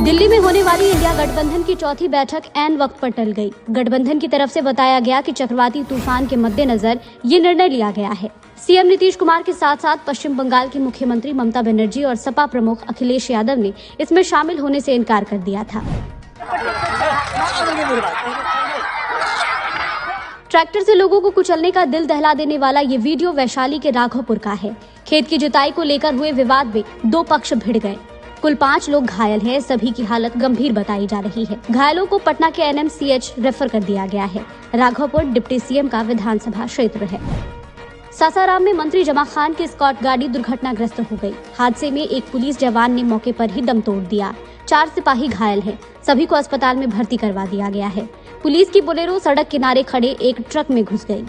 दिल्ली में होने वाली इंडिया गठबंधन की चौथी बैठक ऐन वक्त पर टल गई। गठबंधन की तरफ से बताया गया कि चक्रवाती तूफान के मद्देनजर ये निर्णय लिया गया है। सीएम नीतीश कुमार के साथ साथ पश्चिम बंगाल की मुख्यमंत्री ममता बनर्जी और सपा प्रमुख अखिलेश यादव ने इसमें शामिल होने से इनकार कर दिया था। ट्रैक्टर से लोगों को कुचलने का दिल दहला देने वाला ये वीडियो वैशाली के राघवपुर का है। खेत की जुताई को लेकर हुए विवाद में दो पक्ष भिड़ गए। कुल 5 लोग घायल हैं। सभी की हालत गंभीर बताई जा रही है। घायलों को पटना के एनएमसीएच रेफर कर दिया गया है। राघवपुर डिप्टी सीएम का विधानसभा क्षेत्र है। सासाराम में मंत्री जमा खान की स्कॉट गाड़ी दुर्घटनाग्रस्त हो गई। हादसे में एक पुलिस जवान ने मौके पर ही दम तोड़ दिया। 4 सिपाही घायल हैं। सभी को अस्पताल में भर्ती करवा दिया गया है। पुलिस की बोलेरो सड़क किनारे खड़े एक ट्रक में घुस गई।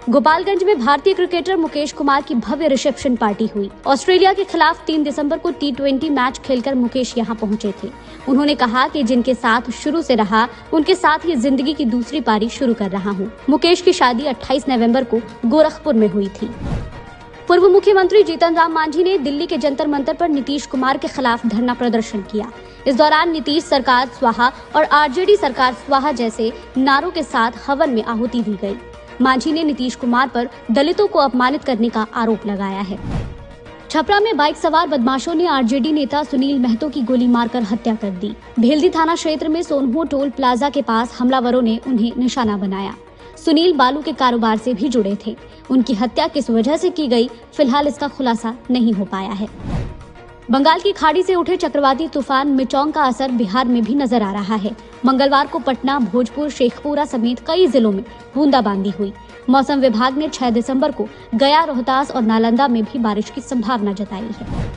गोपालगंज में भारतीय क्रिकेटर मुकेश कुमार की भव्य रिसेप्शन पार्टी हुई। ऑस्ट्रेलिया के खिलाफ 3 दिसंबर को T20 मैच खेलकर मुकेश यहां पहुंचे थे। उन्होंने कहा कि जिनके साथ शुरू से रहा उनके साथ ही जिंदगी की दूसरी पारी शुरू कर रहा हूं। मुकेश की शादी 28 नवंबर को गोरखपुर में हुई थी। पूर्व मुख्यमंत्री जीतन राम मांझी ने दिल्ली के जंतर मंतर पर नीतीश कुमार के खिलाफ धरना प्रदर्शन किया। इस दौरान नीतीश सरकार स्वाहा और आरजेडी सरकार स्वाहा जैसे नारों के साथ हवन में आहुति दी गई। मांझी ने नीतीश कुमार पर दलितों को अपमानित करने का आरोप लगाया है। छपरा में बाइक सवार बदमाशों ने आरजेडी नेता सुनील महतो की गोली मारकर हत्या कर दी। भेल्दी थाना क्षेत्र में सोनहो टोल प्लाजा के पास हमलावरों ने उन्हें निशाना बनाया। सुनील बालू के कारोबार से भी जुड़े थे। उनकी हत्या किस वजह से की गई, फिलहाल इसका खुलासा नहीं हो पाया है। बंगाल की खाड़ी से उठे चक्रवाती तूफान मिचोंग का असर बिहार में भी नजर आ रहा है। मंगलवार को पटना, भोजपुर, शेखपुरा समेत कई जिलों में बूंदाबांदी हुई। मौसम विभाग ने 6 दिसंबर को गया, रोहतास और नालंदा में भी बारिश की संभावना जताई है।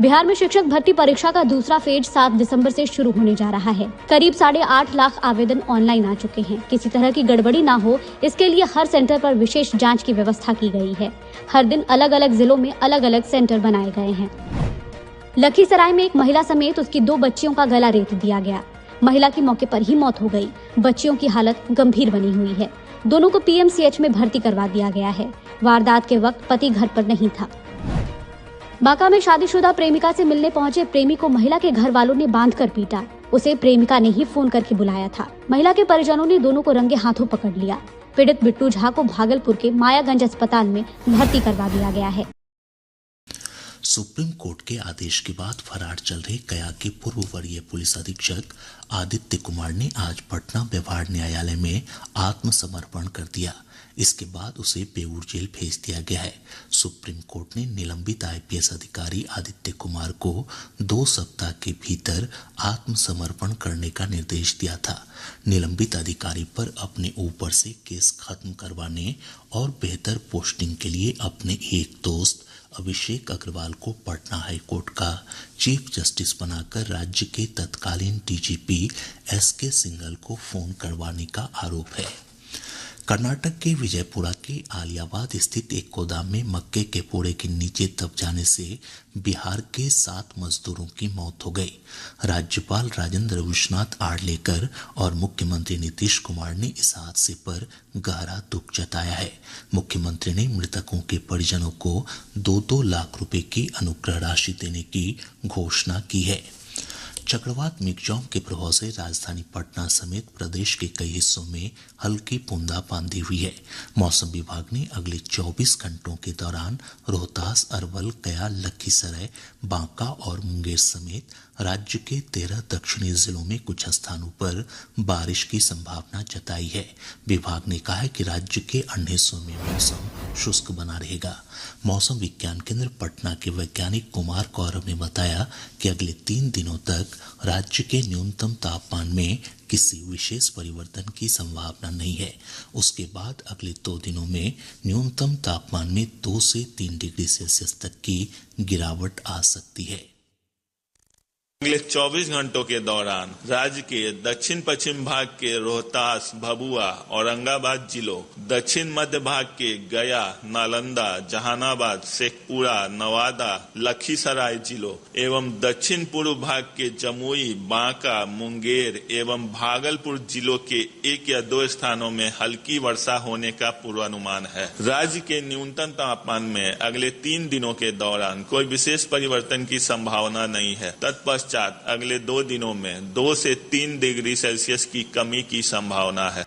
बिहार में शिक्षक भर्ती परीक्षा का दूसरा फेज 7 दिसंबर से शुरू होने जा रहा है। करीब 8.5 लाख आवेदन ऑनलाइन आ चुके हैं। किसी तरह की गड़बड़ी ना हो, इसके लिए हर सेंटर पर विशेष जांच की व्यवस्था की गई है। हर दिन अलग अलग जिलों में अलग अलग सेंटर बनाए गए हैं। लखीसराय में एक महिला समेत उसकी 2 बच्चियों का गला रेत दिया गया। महिला की मौके पर ही मौत हो गई। बच्चियों की हालत गंभीर बनी हुई है। दोनों को पीएमसीएच में भर्ती करवा दिया गया है। वारदात के वक्त पति घर पर नहीं था। बांका में शादीशुदा प्रेमिका से मिलने पहुंचे प्रेमी को महिला के घर वालों ने बांधकर पीटा। उसे प्रेमिका ने ही फोन करके बुलाया था। महिला के परिजनों ने दोनों को रंगे हाथों पकड़ लिया। पीड़ित बिट्टू झा को भागलपुर के मायागंज अस्पताल में भर्ती करवा दिया गया है। सुप्रीम कोर्ट के आदेश के बाद फरार चल रहे गया के पूर्व वरीय पुलिस अधीक्षक आदित्य कुमार ने आज पटना व्यवहार न्यायालय में आत्मसमर्पण कर दिया। इसके बाद उसे बेऊर जेल भेज दिया गया है। सुप्रीम कोर्ट ने निलंबित आईपीएस अधिकारी आदित्य कुमार को 2 सप्ताह के भीतर आत्मसमर्पण करने का निर्देश दिया था। निलंबित अधिकारी पर अपने ऊपर से केस खत्म करवाने और बेहतर पोस्टिंग के लिए अपने एक दोस्त अभिषेक अग्रवाल को पटना हाईकोर्ट का चीफ जस्टिस बनाकर राज्य के तत्कालीन डीजीपी एसके सिंघल को फोन करवाने का आरोप है। कर्नाटक के विजयपुरा के आलियाबाद स्थित एक गोदाम में मक्के के पोड़े के नीचे दब जाने से बिहार के 7 मजदूरों की मौत हो गई। राज्यपाल राजेंद्र विश्वनाथ आर्लेकर और मुख्यमंत्री नीतीश कुमार ने इस हादसे पर गहरा दुख जताया है। मुख्यमंत्री ने मृतकों के परिजनों को 2-2 लाख रुपए की अनुग्रह राशि देने की घोषणा की है। चक्रवात मिगजॉम के प्रभाव से राजधानी पटना समेत प्रदेश के कई हिस्सों में हल्की बूंदाबांदी हुई है। मौसम विभाग ने अगले 24 घंटों के दौरान रोहतास, अरवल, गया, लखीसराय, बांका और मुंगेर समेत राज्य के 13 दक्षिणी जिलों में कुछ स्थानों पर बारिश की संभावना जताई है। विभाग ने कहा है कि राज्य के अन्य हिस्सों में मौसम शुष्क बना रहेगा। मौसम विज्ञान केंद्र पटना के वैज्ञानिक कुमार गौरव ने बताया कि अगले 3 दिनों तक राज्य के न्यूनतम तापमान में किसी विशेष परिवर्तन की संभावना नहीं है। उसके बाद अगले 2 दिनों में न्यूनतम तापमान में 2 से 3 डिग्री सेल्सियस तक की गिरावट आ सकती है। अगले 24 घंटों के दौरान राज्य के दक्षिण पश्चिम भाग के रोहतास, भभुआ, औरंगाबाद जिलों, दक्षिण मध्य भाग के गया, नालंदा, जहानाबाद, शेखपुरा, नवादा, लखीसराय जिलों एवं दक्षिण पूर्व भाग के जमुई, बांका, मुंगेर एवं भागलपुर जिलों के 1 या 2 स्थानों में हल्की वर्षा होने का पूर्वानुमान है। राज्य के न्यूनतम तापमान में अगले 3 दिनों के दौरान कोई विशेष परिवर्तन की संभावना नहीं है। तत्पश्चात तत्पश्चात अगले 2 दिनों में 2 से 3 डिग्री सेल्सियस की कमी की संभावना है।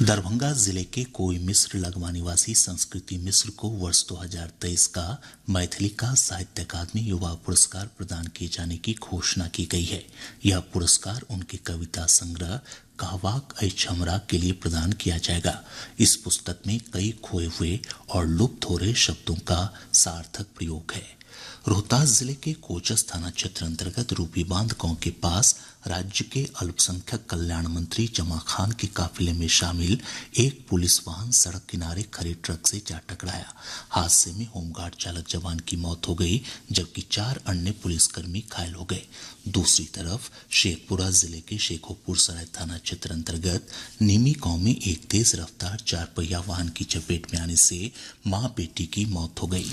दरभंगा जिले के कोई मिस्र लगवा निवासी संस्कृति मिस्र को वर्ष 2023 का मैथिली का साहित्य अकादमी युवा पुरस्कार प्रदान किए जाने की घोषणा की गई है। यह पुरस्कार उनके कविता संग्रह कहवाक ऐ छमरा के लिए प्रदान किया जाएगा। इस पुस्तक में कई खोए हुए और लुप्त हो रहे शब्दों का सार्थक प्रयोग है। रोहतास जिले के कोचस थाना क्षेत्र अंतर्गत रूपी बांध गांव के पास राज्य के अल्पसंख्यक कल्याण मंत्री जमा खान के काफिले में शामिल एक पुलिस वाहन सड़क किनारे खड़े ट्रक से जा टकराया। हादसे में होमगार्ड चालक जवान की मौत हो गई, जबकि 4 अन्य पुलिसकर्मी घायल हो गए। दूसरी तरफ शेखपुरा जिले के शेखोपुर सराय थाना क्षेत्र अंतर्गत नीमी गांव में एक तेज रफ्तार 4 पहिया वाहन की चपेट में आने से मां बेटी की मौत हो गई।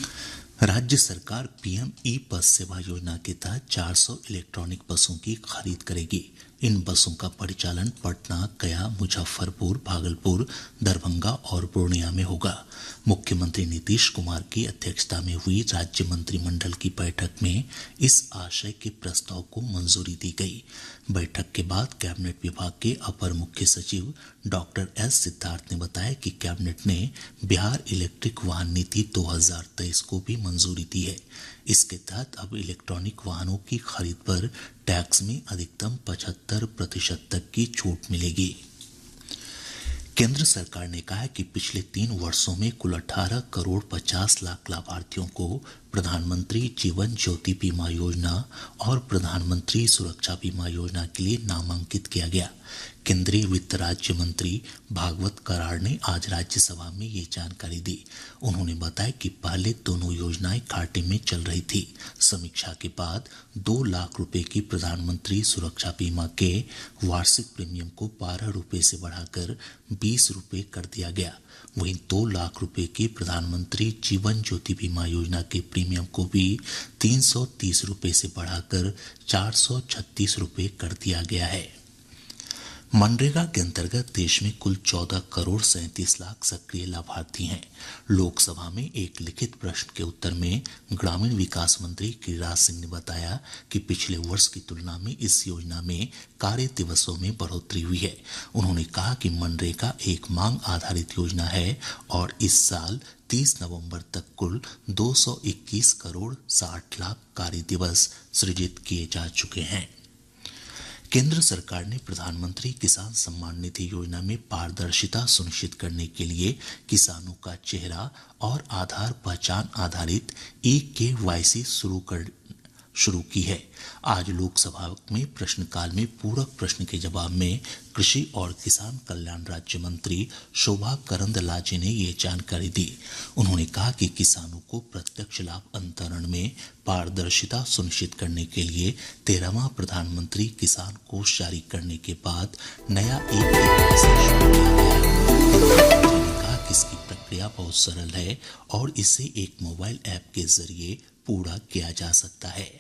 राज्य सरकार पीएम ई बस सेवा योजना के तहत 400 इलेक्ट्रॉनिक बसों की खरीद करेगी। इन बसों का परिचालन पटना, गया, मुजफ्फरपुर, भागलपुर, दरभंगा और पूर्णिया में होगा। मुख्यमंत्री नीतीश कुमार की अध्यक्षता में हुई राज्य मंत्रिमंडल की बैठक में इस आशय के प्रस्ताव को मंजूरी दी गई। बैठक के बाद कैबिनेट विभाग के अपर मुख्य सचिव डॉक्टर एस सिद्धार्थ ने बताया कि कैबिनेट ने बिहार इलेक्ट्रिक वाहन नीति 2023 को भी मंजूरी दी है। इसके तहत अब इलेक्ट्रॉनिक वाहनों की खरीद पर टैक्स में अधिकतम 75% तक की छूट मिलेगी। केंद्र सरकार ने कहा है कि पिछले 3 वर्षों में कुल 18 करोड़ 50 लाख लाभार्थियों को प्रधानमंत्री जीवन ज्योति बीमा योजना और प्रधानमंत्री सुरक्षा बीमा योजना के लिए नामांकित किया गया। केंद्रीय वित्त राज्य मंत्री भागवत कराड़ ने आज राज्यसभा में ये जानकारी दी। उन्होंने बताया कि पहले दोनों योजनाएं घाटे में चल रही थी। समीक्षा के बाद 2 लाख रुपए की प्रधानमंत्री सुरक्षा बीमा के वार्षिक प्रीमियम को 12 रुपए से बढ़ाकर 20 रुपए कर दिया गया। वहीं 2 लाख रुपए की प्रधानमंत्री जीवन ज्योति बीमा योजना के प्रीमियम को भी 330 रुपए से बढ़ाकर 436 रुपए कर दिया गया है। मनरेगा के अंतर्गत देश में कुल 14 करोड़ 37 लाख सक्रिय लाभार्थी हैं। लोकसभा में एक लिखित प्रश्न के उत्तर में ग्रामीण विकास मंत्री गिरिराज सिंह ने बताया कि पिछले वर्ष की तुलना में इस योजना में कार्य दिवसों में बढ़ोतरी हुई है। उन्होंने कहा कि मनरेगा एक मांग आधारित योजना है और इस साल 30 नवंबर तक कुल 221 करोड़ 60 लाख कार्य दिवस सृजित किए जा चुके हैं। केंद्र सरकार ने प्रधानमंत्री किसान सम्मान निधि योजना में पारदर्शिता सुनिश्चित करने के लिए किसानों का चेहरा और आधार पहचान आधारित eKYC शुरू की है। आज लोकसभा में प्रश्नकाल में पूरक प्रश्न के जवाब में कृषि और किसान कल्याण राज्य मंत्री शोभा करंदलाजे ने ये जानकारी दी। उन्होंने कहा कि किसानों को प्रत्यक्ष लाभ अंतरण में पारदर्शिता सुनिश्चित करने के लिए 13वां प्रधानमंत्री किसान कोष जारी करने के बाद नया eKYC शुरू किया गया। उन्होंने कहा कि इसकी प्रक्रिया बहुत सरल है और इसे एक मोबाइल ऐप के जरिए पूरा किया जा सकता है।